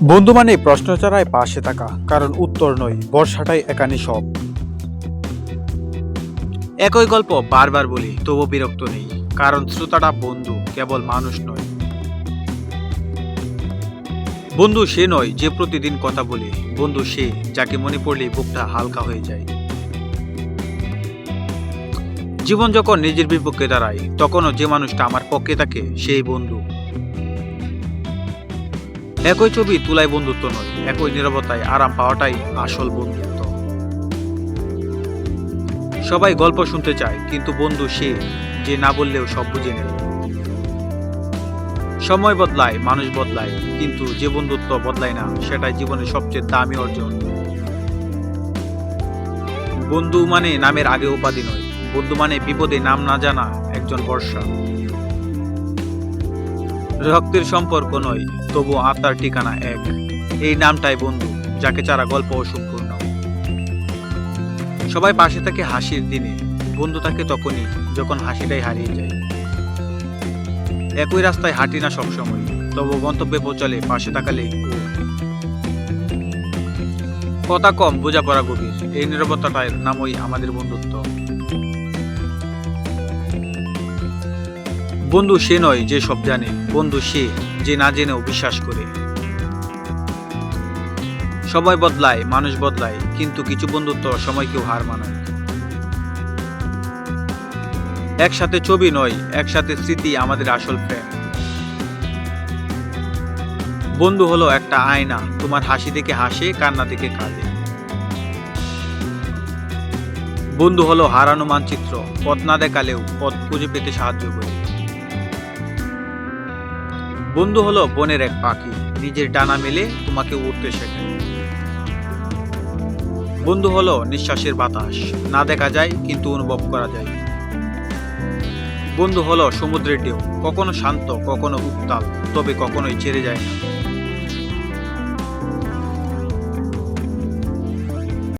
বন্ধু মানে প্রশ্ন ছাড়াই পাশে থাকা, কারণ উত্তর নয়, বর্ষাটাই একানি সব। একই গল্প বারবার বলি, তবু বিরক্ত নেই, কারণ শ্রোতাটা বন্ধু, কেবল মানুষ নয়। বন্ধু সে নয় যে প্রতিদিন কথা বলে, বন্ধু সে যাকে মনে পড়লেই বুকটা হালকা হয়ে যায়। জীবন যখন নিজের বিপক্ষে দাঁড়ায়, তখনও যে মানুষটা আমার পক্ষে থাকে সেই বন্ধু। একই ছবি তুলায় বন্ধুত্ব নয়, একই নীরবতায় আরাম পাওয়াটাই আসল বন্ধুত্ব। সবাই গল্প শুনতে চায়, কিন্তু বন্ধু সে যে না বললেও সব বুঝে নেয়। সময় বদলায়, মানুষ বদলায়, কিন্তু যে বন্ধুত্ব বদলায় না, সেটাই জীবনের সবচেয়ে দামি অর্জন। বন্ধু মানে নামের আগে উপাধি নয়, বন্ধু মানে বিপদে নাম না জানা একজন ভরসা। রক্তের সম্পর্ক নয়, তবু আত্মার ঠিকানা এক। এই নামটাই বন্ধু, যাকে ছাড়া গল্প অসম্পূর্ণ। সবাই পাশে থাকে হাসির দিনে, বন্ধু থাকে তখনই যখন হাসিটাই হারিয়ে যায়। একই রাস্তায় হাঁটি না সবসময়, তবু গন্তব্যে পৌঁছালে পাশে থাকালে কথা কম, বোঝাপড়া গভীর। এই নীরবতাটার নামই আমাদের বন্ধুত্ব। বন্ধু সে নয় যে সব জানে, বন্ধু সে যে না জেনেও বিশ্বাস করে। সবাই বদলায়, মানুষ বদলায়, কিন্তু কিছু বন্ধুত্ব সময়কেও হার মানায়। একসাথে ছবি নয়, একসাথে স্মৃতি আমাদের আসল প্রেম। বন্ধু হলো একটা আয়না, তোমার হাসি দেখে হাসে, কান্না দেখে কাঁদে। বন্ধু হলো হারানো মানচিত্র, পথ না দেখালেও পথ খুঁজে পেতে সাহায্য করে। বন্ধু হলো বনের এক পাখি, নিজের ডানা মেলে তোমাকে উড়তে শেখায়। বন্ধু হলো নিঃশ্বাসের বাতাস, না দেখা যায় কিন্তু অনুভব করা যায়। বন্ধু হলো সমুদ্রের ঢেউ, কখনো শান্ত, কখনো উত্তাল, তবে কখনোই ছেড়ে যায় না।